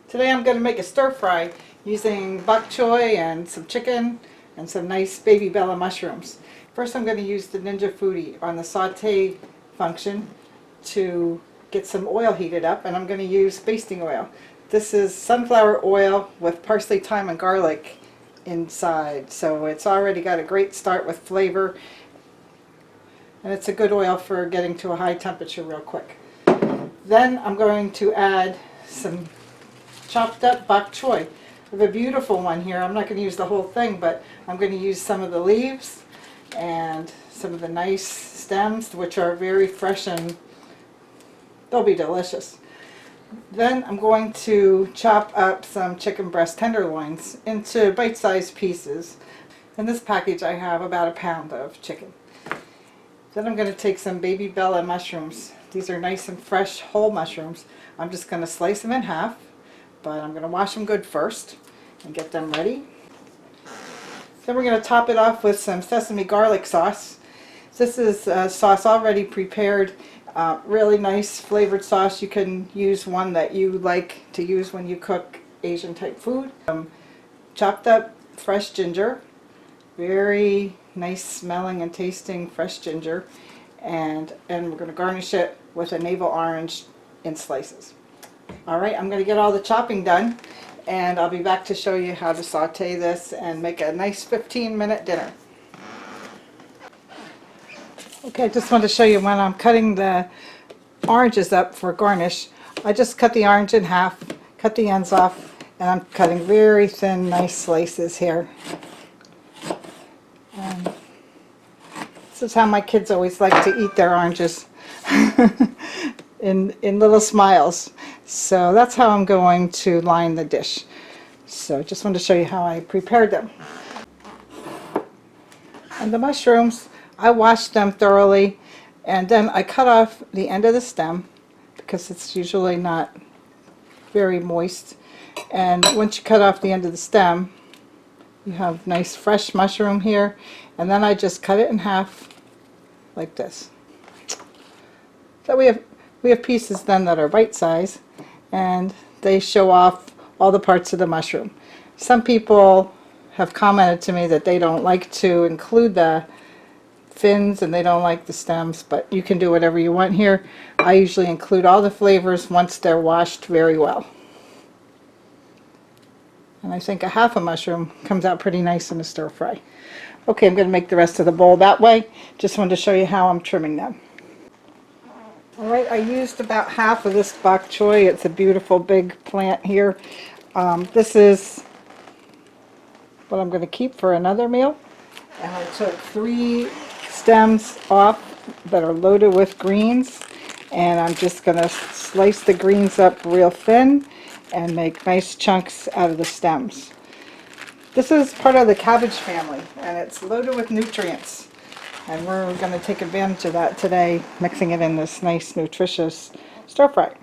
Today I'm going to make a stir fry using bok choy and some chicken and some nice baby bella mushrooms. First I'm going to use the Ninja Foodi on the saute function to get some oil heated up, and I'm going to use basting oil. This is sunflower oil with parsley, thyme and garlic inside, so it's already got a great start with flavor, and it's a good oil for getting to a high temperature real quick. Then I'm going to add some chopped up bok choy. I have a beautiful one here. I'm not going to use the whole thing, but I'm going to use some of the leaves and some of the nice stems, which are very fresh and they'll be delicious. Then I'm going to chop up some chicken breast tenderloins into bite-sized pieces. In this package I have about a pound of chicken. Then I'm going to take some baby bella mushrooms. These are nice and fresh whole mushrooms. I'm just going to slice them in half, but I'm going to wash them good first and get them ready. Then we're going to top it off with some sesame garlic sauce. This is a sauce already prepared, really nice flavored sauce. You can use one that you like to use when you cook Asian type food. Chopped up fresh ginger, very nice smelling and tasting fresh ginger, and we're going to garnish it with a navel orange in slices. Alright, I'm going to get all the chopping done, and I'll be back to show you how to saute this and make a nice 15-minute dinner. Okay, I just want to show you when I'm cutting the oranges up for garnish. I just cut the orange in half, cut the ends off, and I'm cutting very thin, nice slices here. And this is how my kids always like to eat their oranges. in little smiles. So that's how I'm going to line the dish. So just wanted to show you how I prepared them. And the mushrooms, I washed them thoroughly, and then I cut off the end of the stem because it's usually not very moist. And once you cut off the end of the stem, you have nice fresh mushroom here, and then I just cut it in half like this. So we have pieces then that are bite size, and they show off all the parts of the mushroom. Some people have commented to me that they don't like to include the fins and they don't like the stems, but you can do whatever you want here. I usually include all the flavors once they're washed very well. And I think a half a mushroom comes out pretty nice in a stir fry. Okay, I'm going to make the rest of the bowl that way. Just wanted to show you how I'm trimming them. Alright, I used about half of this bok choy. It's a beautiful big plant here. This is what I'm going to keep for another meal. And I took 3 stems off that are loaded with greens, and I'm just going to slice the greens up real thin and make nice chunks out of the stems. This is part of the cabbage family, and it's loaded with nutrients. And we're going to take advantage of that today, mixing it in this nice, nutritious stir fry.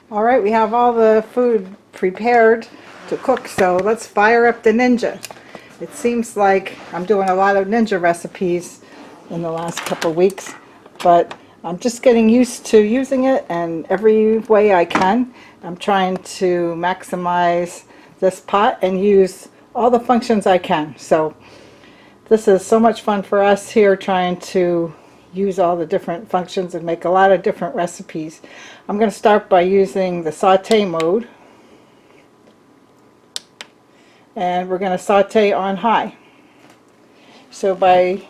Alright, we have all the food prepared to cook, so let's fire up the Ninja. It seems like I'm doing a lot of Ninja recipes in the last couple of weeks, but I'm just getting used to using it, and every way I can, I'm trying to maximize this pot and use all the functions I can. So this is so much fun for us here, trying to use all the different functions and make a lot of different recipes. I'm going to start by using the saute mode, and we're going to saute on high. So by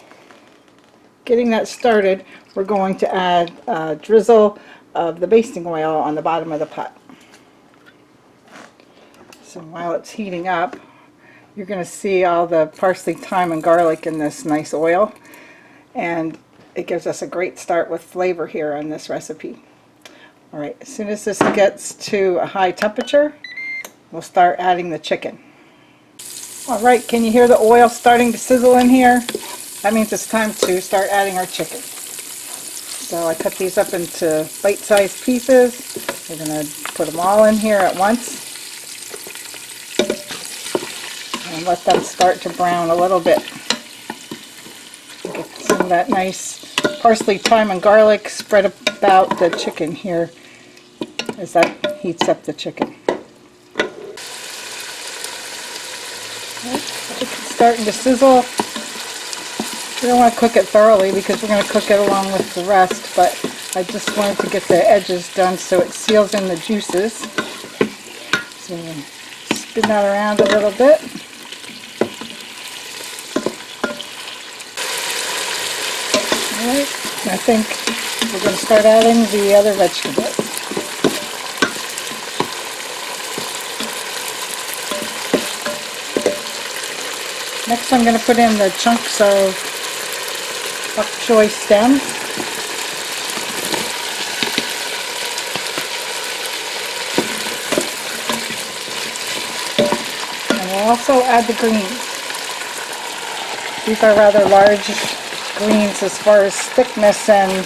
getting that started, we're going to add a drizzle of the basting oil on the bottom of the pot. So while it's heating up, you're going to see all the parsley, thyme and garlic in this nice oil, and it gives us a great start with flavor here on this recipe. Alright, as soon as this gets to a high temperature, we'll start adding the chicken. Alright, can you hear the oil starting to sizzle in here? That means it's time to start adding our chicken. So I cut these up into bite-sized pieces. We're going to put them all in here at once and let them start to brown a little bit. Get some of that nice parsley, thyme and garlic spread about the chicken here as that heats up the chicken. It's starting to sizzle. We don't want to cook it thoroughly because we're going to cook it along with the rest, but I just wanted to get the edges done so it seals in the juices. So spin that around a little bit. Alright, I think we're going to start adding the other vegetables. Next I'm going to put in the chunks of bok choy stems. And we'll also add the greens. These are rather large greens as far as thickness, and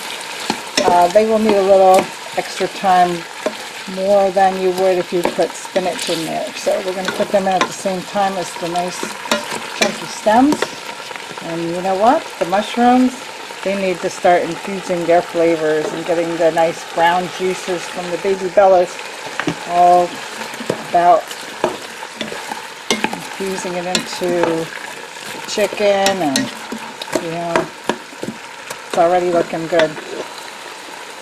they will need a little extra time, more than you would if you put spinach in there. So we're going to put them in at the same time as the nice chunky stems. And you know what? The mushrooms, they need to start infusing their flavors and getting the nice brown juices from the baby bellas all about, infusing it into the chicken, and you know, it's already looking good.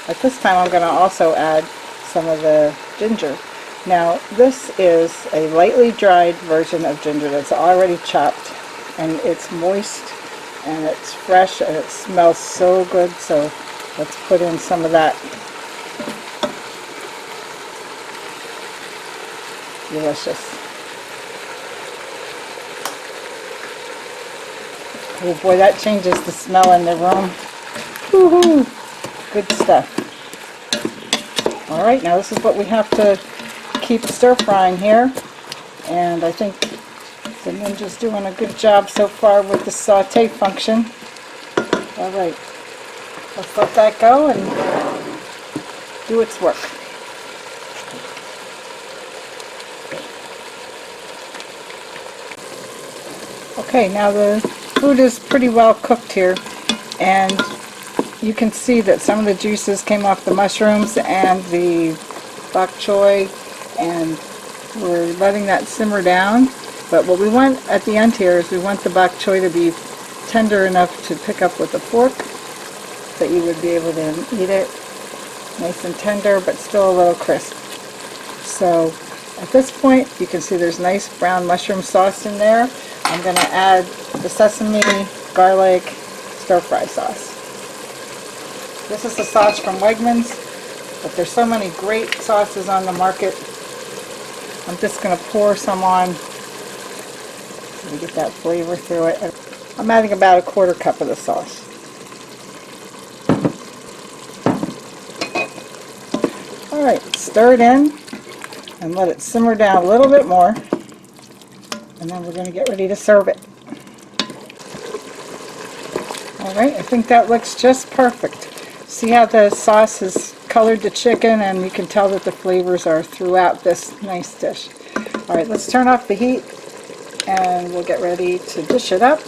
At this time I'm going to also add some of the ginger. Now this is a lightly dried version of ginger that's already chopped, and it's moist and it's fresh and it smells so good. So let's put in some of that. Delicious. Oh boy, that changes the smell in the room. Woohoo! Good stuff. Alright, now this is what we have to keep stir frying here, and I think the Ninja's doing a good job so far with the saute function. Alright, let's let that go and do its work. Okay, now the food is pretty well cooked here, and you can see that some of the juices came off the mushrooms and the bok choy, and we're letting that simmer down. But what we want at the end here is we want the bok choy to be tender enough to pick up with a fork, that you would be able to eat it nice and tender but still a little crisp. So at this point you can see there's nice brown mushroom sauce in there. I'm going to add the sesame garlic stir-fry sauce. This is a sauce from Wegmans, but there's so many great sauces on the market. I'm just going to pour some on so we get that flavor through it. I'm adding about a 1/4 cup of the sauce. Alright, stir it in and let it simmer down a little bit more, and then we're going to get ready to serve it. Alright, I think that looks just perfect. See how the sauce has colored the chicken, and you can tell that the flavors are throughout this nice dish. Alright, let's turn off the heat and we'll get ready to dish it up.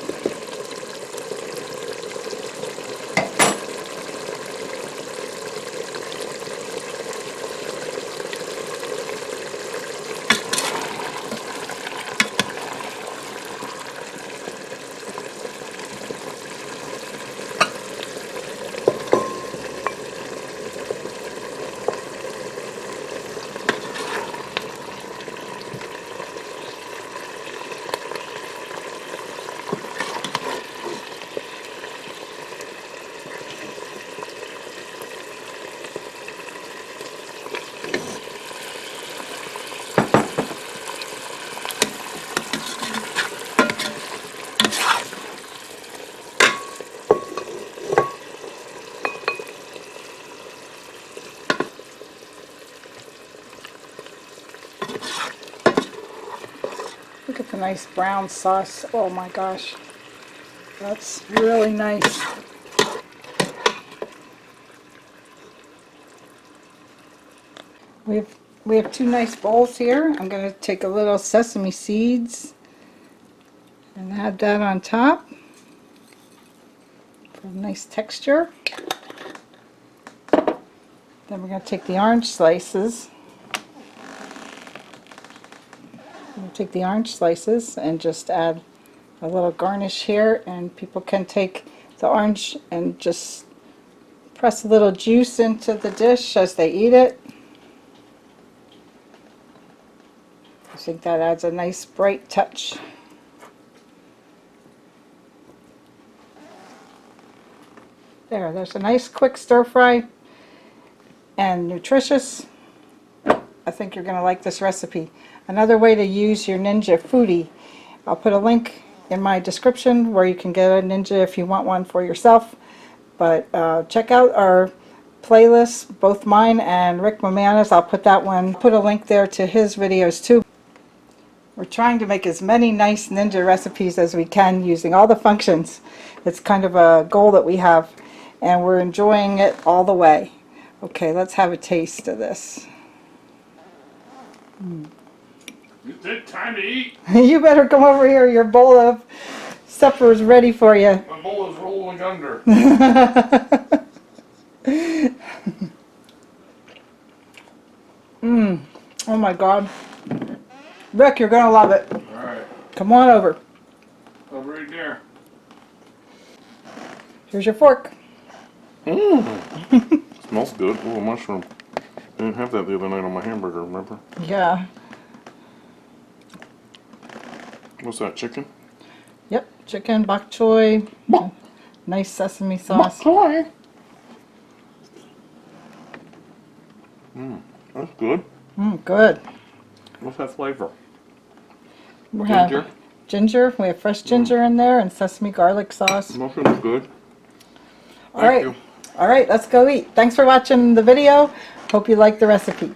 Look at the nice brown sauce. Oh my gosh, that's really nice. We have two nice bowls here. I'm going to take a little sesame seeds and add that on top for a nice texture. Then we're going to take the orange slices take the orange slices and just add a little garnish here, and people can take the orange and just press a little juice into the dish as they eat it. I think that adds a nice bright touch. There's a nice quick stir fry and nutritious. I think you're going to like this recipe. Another way to use your Ninja Foodi, I'll put a link in my description where you can get a Ninja if you want one for yourself. But check out our playlists, both mine and Rick Mamana's. I'll put that one, put a link there to his videos too. We're trying to make as many nice Ninja recipes as we can using all the functions. It's kind of a goal that we have, and we're enjoying it all the way. Okay, let's have a taste of this. Is it time to eat? You better come over here. Your bowl of supper is ready for you. My bowl is rolling under. Oh my God. Rick, you're going to love it. Alright. Come on over. Over right there. Here's your fork. Smells good. Oh, mushroom. I didn't have that the other night on my hamburger, remember? Yeah. What's that, chicken? Yep, chicken, bok choy, nice sesame sauce. Bok choy. That's good. Good. What's that flavor? We have Ginger? ginger. We have fresh ginger in there and sesame garlic sauce. Mushroom's good. All right. All right, let's go eat. Thanks for watching the video. Hope you like the recipe.